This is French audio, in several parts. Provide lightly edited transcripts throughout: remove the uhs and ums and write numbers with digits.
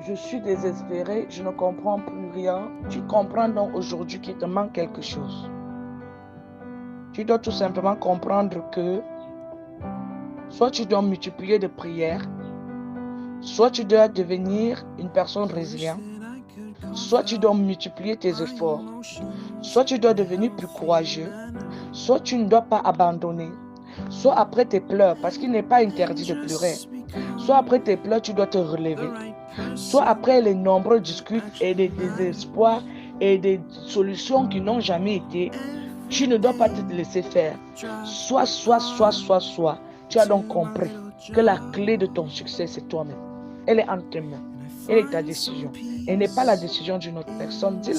je suis désespéré, je ne comprends plus rien. Tu comprends donc aujourd'hui qu'il te manque quelque chose. Tu dois tout simplement comprendre que soit tu dois multiplier de prières, soit tu dois devenir une personne résiliente, soit tu dois multiplier tes efforts, soit tu dois devenir plus courageux, soit tu ne dois pas abandonner, soit après tes pleurs, parce qu'il n'est pas interdit de pleurer, soit après tes pleurs, tu dois te relever, soit après les nombreux discours et des désespoirs et des solutions qui n'ont jamais été, tu ne dois pas te laisser faire. Soit. Tu as donc compris que la clé de ton succès, c'est toi-même. Elle est entre tes mains. Elle est ta décision. Elle n'est pas la décision d'une autre personne. Dis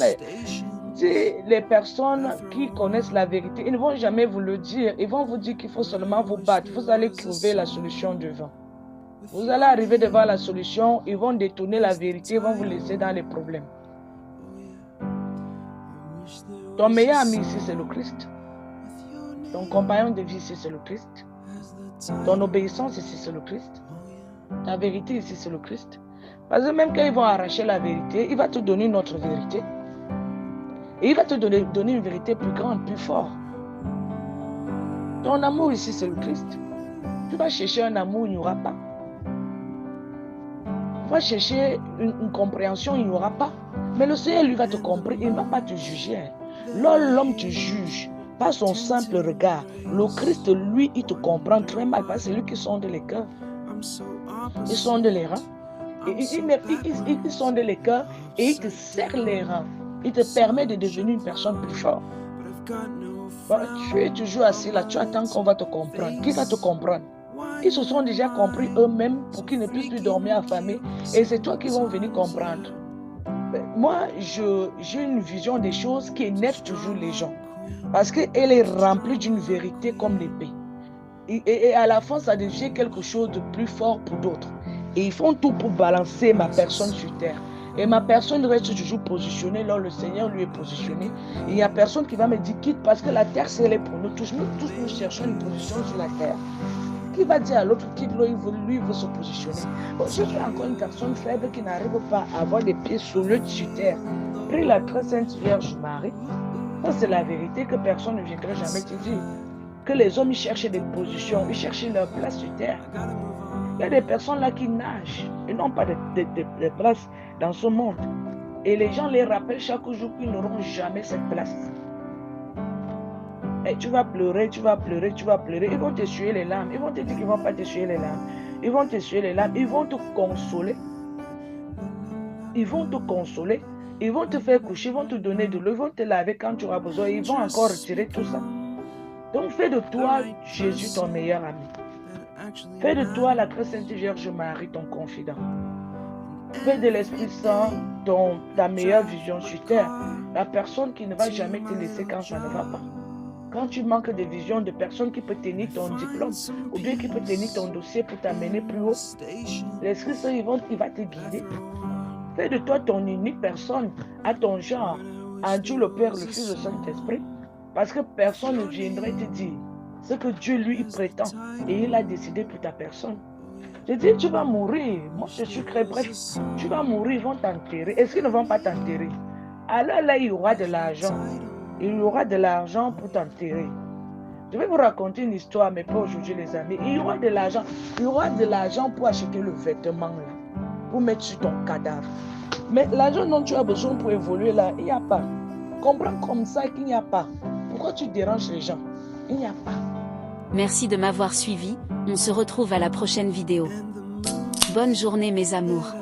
les personnes qui connaissent la vérité, ils ne vont jamais vous le dire. Ils vont vous dire qu'il faut seulement vous battre. Vous allez trouver la solution devant. Vous allez arriver devant la solution. Ils vont détourner la vérité. Ils vont vous laisser dans les problèmes. Ton meilleur ami ici, c'est le Christ. Ton compagnon de vie ici, c'est le Christ. Ton obéissance ici, c'est le Christ. Ta vérité ici, c'est le Christ. Parce que même quand ils vont arracher la vérité, il va te donner une autre vérité. Et il va te donner une vérité plus grande, plus forte. Ton amour ici, c'est le Christ. Tu vas chercher un amour, il n'y aura pas. Tu vas chercher une compréhension, il n'y aura pas. Mais le Seigneur, lui, va te comprendre, il ne va pas te juger. L'homme te juge par son simple regard. Le Christ, lui, il te comprend très mal parce que c'est lui qui sonde les cœurs. Il sonde les reins. Il sonde les cœurs et il te serre les reins. Il te permet de devenir une personne plus forte. Tu es toujours assis là, tu attends qu'on va te comprendre. Qui va te comprendre? Ils se sont déjà compris eux-mêmes pour qu'ils ne puissent plus dormir affamés. Et c'est toi qui vont venir comprendre. Moi, j'ai une vision des choses qui énerve toujours les gens. Parce qu'elle est remplie d'une vérité comme l'épée. Et à la fin, ça devient quelque chose de plus fort pour d'autres. Et ils font tout pour balancer ma personne sur terre. Et ma personne reste toujours positionnée là où le Seigneur lui est positionné. Et il n'y a personne qui va me dire quitte parce que la terre, c'est elle est pour nous tous. Nous tous, nous cherchons une position sur la terre. Qui va dire à l'autre quitte là, lui veut se positionner. Bon, je suis encore une personne faible qui n'arrive pas à avoir des pieds solides sur terre. Prie la très sainte Vierge Marie. Ça, c'est la vérité que personne ne viendra jamais te dire. Que les hommes ils cherchent des positions, ils cherchent leur place sur terre. Il y a des personnes là qui nagent et n'ont pas de place dans ce monde. Et les gens les rappellent chaque jour qu'ils n'auront jamais cette place. Et tu vas pleurer, tu vas pleurer, tu vas pleurer. Ils vont t'essuyer les larmes. Ils vont te dire qu'ils ne vont pas t'essuyer les larmes. Ils vont t'essuyer les larmes. Ils vont te consoler. Ils vont te consoler. Ils vont te faire coucher. Ils vont te donner de l'eau. Ils vont te laver quand tu auras besoin. Ils vont encore retirer tout ça. Donc fais de toi Jésus ton meilleur ami. Fais de toi la très sainte Vierge Marie ton confident. Fais de l'Esprit Saint ta meilleure vision sur terre. La personne qui ne va jamais te laisser quand ça ne va pas. Quand tu manques de vision, de personne qui peut tenir ton diplôme ou bien qui peut tenir ton dossier pour t'amener plus haut, l'Esprit Saint il va te guider. Fais de toi ton unique personne à ton genre, à Dieu le Père, le Fils, le Saint-Esprit. Parce que personne ne viendrait te dire ce que Dieu lui prétend et il a décidé pour ta personne. Je dis, tu vas mourir. Moi, je suis très bref. Tu vas mourir, ils vont t'enterrer. Est-ce qu'ils ne vont pas t'enterrer? Alors là, il y aura de l'argent. Il y aura de l'argent pour t'enterrer. Je vais vous raconter une histoire, mais pas aujourd'hui, les amis. Il y aura de l'argent. Il y aura de l'argent pour acheter le vêtement, là, pour mettre sur ton cadavre. Mais l'argent dont tu as besoin pour évoluer, là, il n'y a pas. Comprends comme ça qu'il n'y a pas. Pourquoi tu déranges les gens? Il n'y a pas. Merci de m'avoir suivi, on se retrouve à la prochaine vidéo. Bonne journée mes amours.